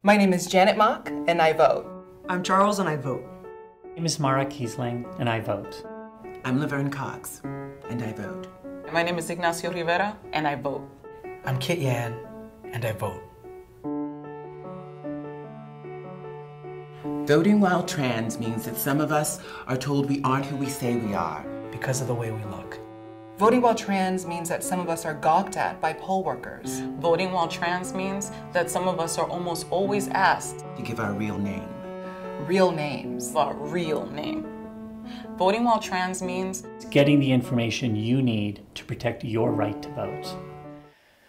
My name is Janet Mock, and I vote. I'm Charles, and I vote. My name is Mara Kiesling, and I vote. I'm Laverne Cox, and I vote. My name is Ignacio Rivera, and I vote. I'm Kit Yan, and I vote. Voting while trans means that some of us are told we aren't who we say we are. Because of the way we look. Voting while trans means that some of us are gawked at by poll workers. Voting while trans means that some of us are almost always asked To give our real name. Real names. our real name. Voting while trans means Getting the information you need to protect your right to vote.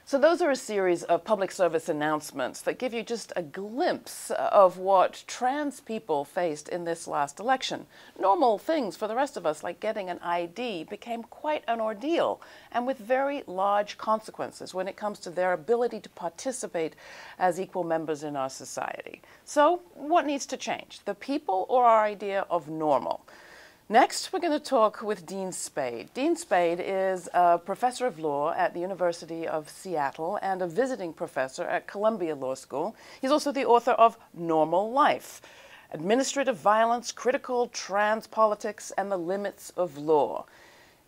So those are a series of public service announcements that give you just a glimpse of what trans people faced in this last election. Normal things for the rest of us, like getting an ID, became quite an ordeal, and with very large consequences when it comes to their ability to participate as equal members in our society. So what needs to change, the people or our idea of normal? Next, we're going to talk with Dean Spade. Dean Spade is a professor of law at the University of Seattle and a visiting professor at Columbia Law School. He's also the author of Normal Life: Administrative Violence, Critical Trans Politics, and the Limits of Law.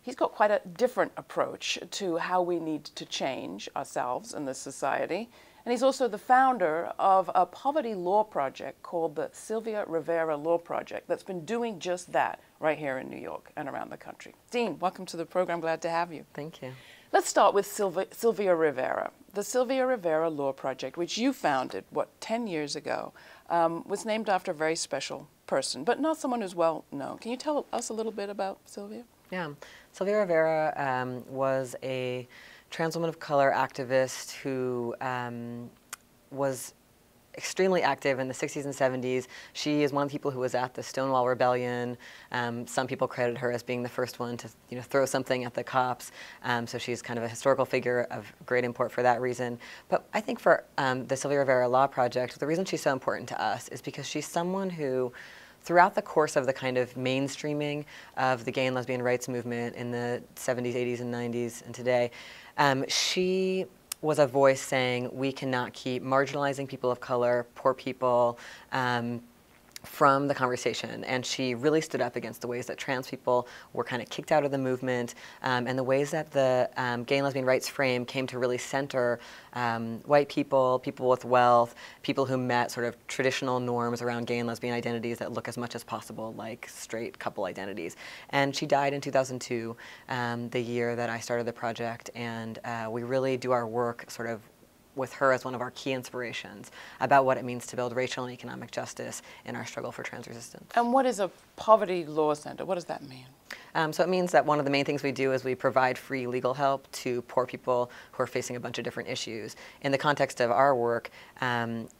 He's got quite a different approach to how we need to change ourselves in this society. And he's also the founder of a poverty law project called the Sylvia Rivera Law Project that's been doing just that right here in New York and around the country. Dean, welcome to the program. Glad to have you. Thank you. Let's start with Sylvia Rivera. The Sylvia Rivera Law Project, which you founded, 10 years ago, was named after a very special person, but not someone who's well known. Can you tell us a little bit about Sylvia? Yeah. Sylvia Rivera was a trans woman of color activist who was extremely active in the 60s and 70s. She is one of the people who was at the Stonewall Rebellion. Some people credit her as being the first one to throw something at the cops. So she's kind of a historical figure of great import for that reason. But I think for the Sylvia Rivera Law Project, the reason she's so important to us is because she's someone who, throughout the course of the kind of mainstreaming of the gay and lesbian rights movement in the 70s, 80s, and 90s, and today, she was a voice saying we cannot keep marginalizing people of color, poor people, from the conversation. And she really stood up against the ways that trans people were kind of kicked out of the movement, and the ways that the gay and lesbian rights frame came to really center white people, people with wealth, people who met sort of traditional norms around gay and lesbian identities that look as much as possible like straight couple identities. And she died in 2002, the year that I started the project, and we really do our work sort of with her as one of our key inspirations about what it means to build racial and economic justice in our struggle for trans resistance. And what is a poverty law center? What does that mean? So it means that one of the main things we do is we provide free legal help to poor people who are facing a bunch of different issues. In the context of our work,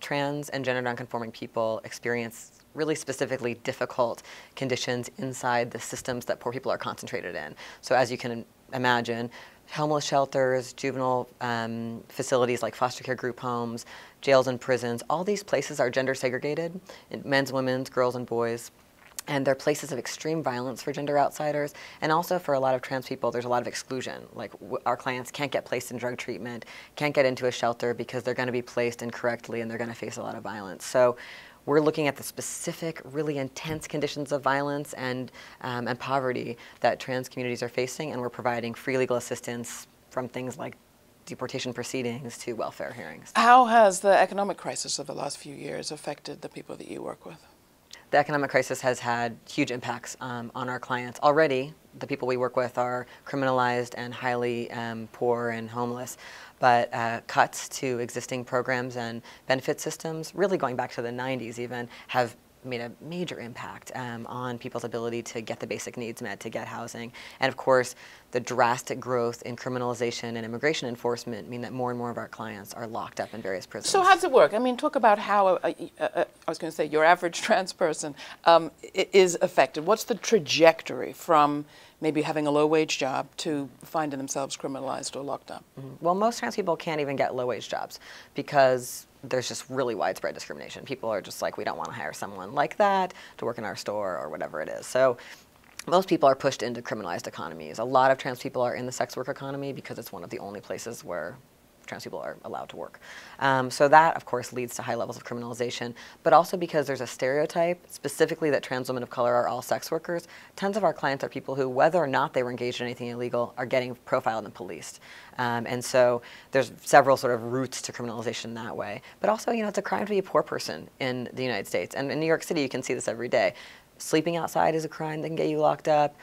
trans and gender nonconforming people experience really specifically difficult conditions inside the systems that poor people are concentrated in. So as you can imagine, homeless shelters, juvenile facilities like foster care group homes, jails and prisons, all these places are gender segregated, men's, women's, girls and boys. And they're places of extreme violence for gender outsiders. And also for a lot of trans people, there's a lot of exclusion. Like our clients can't get placed in drug treatment, can't get into a shelter because they're going to be placed incorrectly and they're going to face a lot of violence. So we're looking at the specific, really intense conditions of violence and poverty that trans communities are facing, and we're providing free legal assistance from things like deportation proceedings to welfare hearings. How has the economic crisis of the last few years affected the people that you work with? The economic crisis has had huge impacts on our clients. Already, the people we work with are criminalized and highly poor and homeless. But cuts to existing programs and benefit systems, really going back to the 90s even, have made a major impact on people's ability to get the basic needs met, to get housing. And of course, the drastic growth in criminalization and immigration enforcement mean that more and more of our clients are locked up in various prisons. So how does it work? I mean, talk about how, I was going to say, your average trans person is affected. What's the trajectory from maybe having a low-wage job to finding themselves criminalized or locked up? Well, most trans people can't even get low-wage jobs because there's just really widespread discrimination. People are just like, we don't want to hire someone like that to work in our store or whatever it is. So most people are pushed into criminalized economies. A lot of trans people are in the sex work economy because it's one of the only places where trans people are allowed to work. So that, of course, leads to high levels of criminalization, but also because there's a stereotype, specifically that trans women of color are all sex workers. Tons of our clients are people who, whether or not they were engaged in anything illegal, are getting profiled and policed. And so there's several sort of routes to criminalization that way. But also, you know, it's a crime to be a poor person in the United States. And in New York City, you can see this every day. Sleeping outside is a crime that can get you locked up.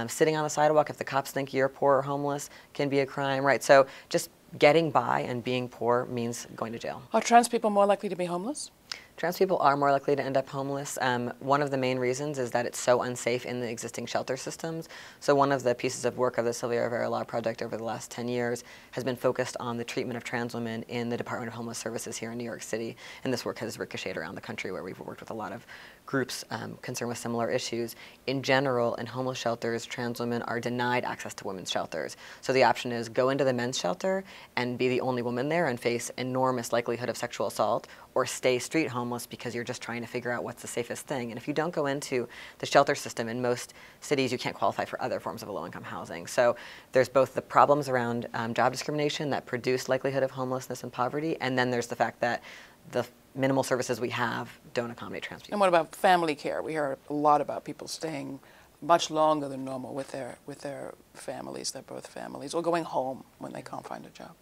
Sitting on the sidewalk, if the cops think you're poor or homeless, can be a crime, right? So just getting by and being poor means going to jail. Are trans people more likely to be homeless? Trans people are more likely to end up homeless. One of the main reasons is that it's so unsafe in the existing shelter systems. So one of the pieces of work of the Sylvia Rivera Law Project over the last 10 years has been focused on the treatment of trans women in the Department of Homeless Services here in New York City. And this work has ricocheted around the country, where we've worked with a lot of groups concerned with similar issues. In general, in homeless shelters, trans women are denied access to women's shelters. So the option is go into the men's shelter and be the only woman there and face enormous likelihood of sexual assault, or stay street homeless because you're just trying to figure out what's the safest thing. And if you don't go into the shelter system, in most cities you can't qualify for other forms of low-income housing. So there's both the problems around job discrimination that produce likelihood of homelessness and poverty, and then there's the fact that the minimal services we have don't accommodate trans people. And what about family care? We hear a lot about people staying much longer than normal with their families, their birth families, or going home when they can't find a job.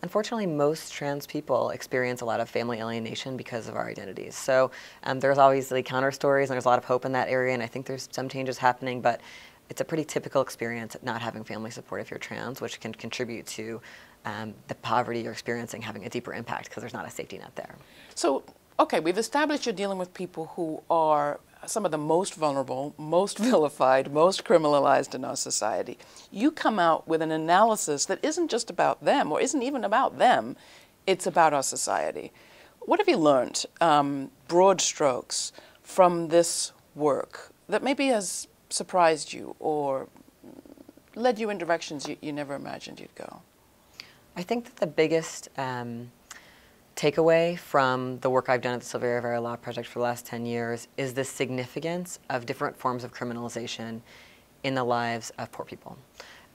Unfortunately, most trans people experience a lot of family alienation because of our identities. So there's always the counter stories, and there's a lot of hope in that area, and I think there's some changes happening, but it's a pretty typical experience not having family support if you're trans, which can contribute to the poverty you're experiencing having a deeper impact because there's not a safety net there. So, okay, we've established you're dealing with people who are some of the most vulnerable, most vilified, most criminalized in our society. You come out with an analysis that isn't just about them, or isn't even about them, it's about our society. What have you learned, broad strokes, from this work that maybe has surprised you or led you in directions you never imagined you'd go? I think that the biggest takeaway from the work I've done at the Sylvia Rivera Law Project for the last 10 years is the significance of different forms of criminalization in the lives of poor people.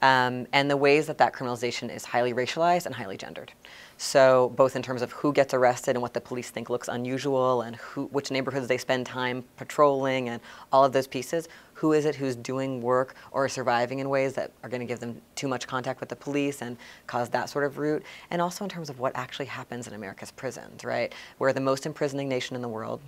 And the ways that that criminalization is highly racialized and highly gendered. So both in terms of who gets arrested and what the police think looks unusual, and which neighborhoods they spend time patrolling, and all of those pieces. Who is it who's doing work or surviving in ways that are going to give them too much contact with the police and cause that sort of route? And also in terms of what actually happens in America's prisons, right? We're the most imprisoning nation in the world.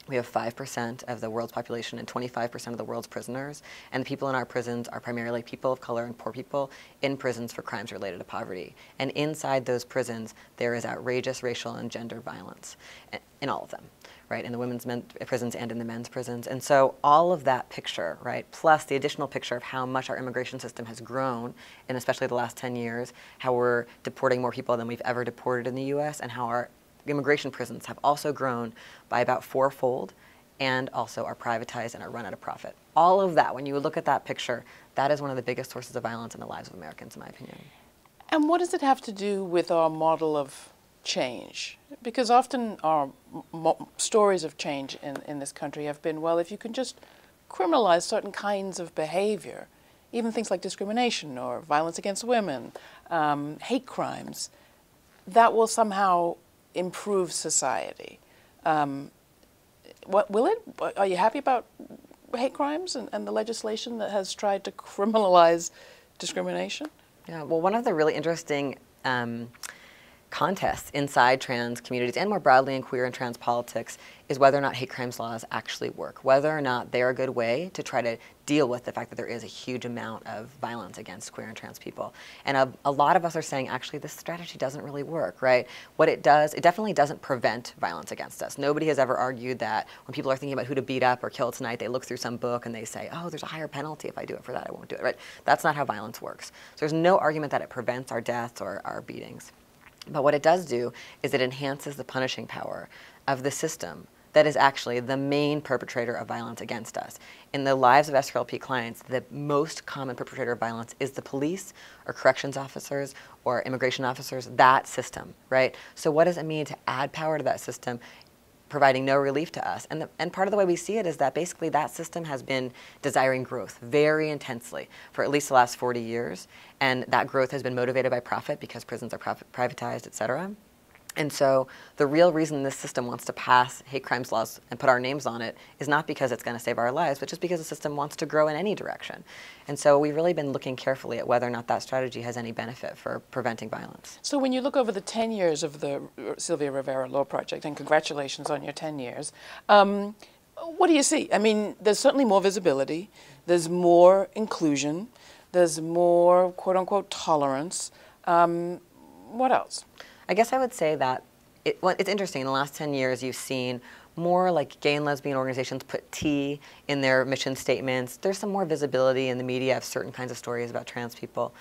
We have 5% of the world's population and 25% of the world's prisoners. And the people in our prisons are primarily people of color and poor people in prisons for crimes related to poverty. And inside those prisons, there is outrageous racial and gender violence in all of them, right? In the women's prisons and in the men's prisons. And so all of that picture, right, plus the additional picture of how much our immigration system has grown, and especially the last 10 years, how we're deporting more people than we've ever deported in the US, and how our immigration prisons have also grown by about 4-fold, and also are privatized and are run at a profit. All of that, when you look at that picture, that is one of the biggest sources of violence in the lives of Americans, in my opinion. And what does it have to do with our model of change? Because often our stories of change in this country have been, well, if you can just criminalize certain kinds of behavior, even things like discrimination or violence against women, hate crimes, that will somehow improve society. What will it? Are you happy about hate crimes and the legislation that has tried to criminalize discrimination? Yeah, well, one of the really interesting contests inside trans communities and more broadly in queer and trans politics is whether or not hate crimes laws actually work, whether or not they're a good way to try to deal with the fact that there is a huge amount of violence against queer and trans people. And a lot of us are saying, actually, this strategy doesn't really work, right? What it does, it definitely doesn't prevent violence against us. Nobody has ever argued that when people are thinking about who to beat up or kill tonight, they look through some book and they say, oh, there's a higher penalty. If I do it for that, I won't do it, right? That's not how violence works. So there's no argument that it prevents our deaths or our beatings. But what it does do is it enhances the punishing power of the system that is actually the main perpetrator of violence against us. In the lives of SRLP clients, the most common perpetrator of violence is the police or corrections officers or immigration officers, that system, right? So what does it mean to add power to that system? providing no relief to us. And part of the way we see it is that basically that system has been desiring growth very intensely for at least the last 40 years. And that growth has been motivated by profit because prisons are privatized, et cetera. And so the real reason this system wants to pass hate crimes laws and put our names on it is not because it's going to save our lives, but just because the system wants to grow in any direction. And so we've really been looking carefully at whether or not that strategy has any benefit for preventing violence. So when you look over the 10 years of the Sylvia Rivera Law Project, and congratulations on your 10 years, what do you see? I mean, there's certainly more visibility, there's more inclusion, there's more quote-unquote tolerance. What else? I guess I would say that it's interesting. In the last 10 years, you've seen more like gay and lesbian organizations put T in their mission statements. There's some more visibility in the media of certain kinds of stories about trans people.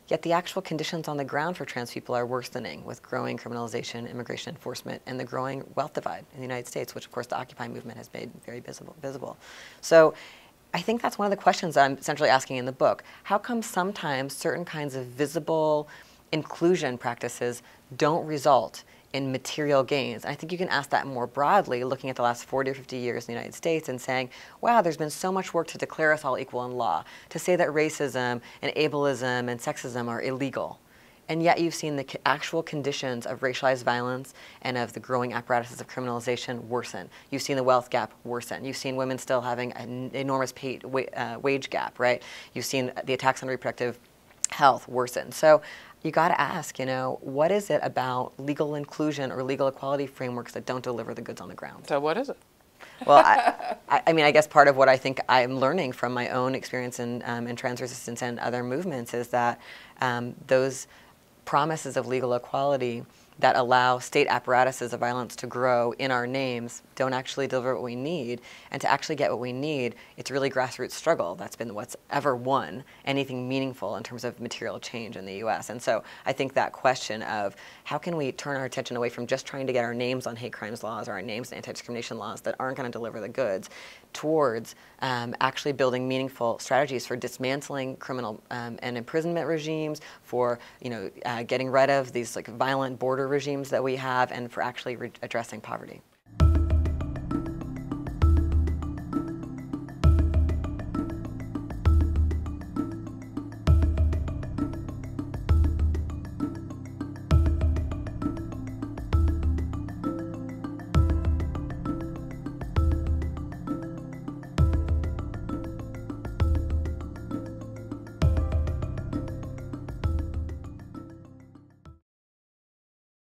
Yet the actual conditions on the ground for trans people are worsening with growing criminalization, immigration enforcement, and the growing wealth divide in the United States, which of course the Occupy movement has made very visible. So I think that's one of the questions I'm essentially asking in the book. How come sometimes certain kinds of visible inclusion practices don't result in material gains? And I think you can ask that more broadly, looking at the last 40 or 50 years in the United States and saying, wow, there's been so much work to declare us all equal in law, to say that racism and ableism and sexism are illegal. And yet you've seen the actual conditions of racialized violence and of the growing apparatuses of criminalization worsen. You've seen the wealth gap worsen. You've seen women still having an enormous wage gap, right? You've seen the attacks on reproductive health worsen. So you got to ask, what is it about legal inclusion or legal equality frameworks that don't deliver the goods on the ground? So what is it? Well, I mean, I guess part of what I think I'm learning from my own experience in trans resistance and other movements is that those promises of legal equality that allow state apparatuses of violence to grow in our names don't actually deliver what we need. And to actually get what we need, it's really grassroots struggle. That's been what's ever won anything meaningful in terms of material change in the US. And so I think that question of how can we turn our attention away from just trying to get our names on hate crimes laws or our names on anti-discrimination laws that aren't going to deliver the goods towards actually building meaningful strategies for dismantling criminal and imprisonment regimes, for getting rid of these like violent border regimes that we have, and for actually addressing poverty.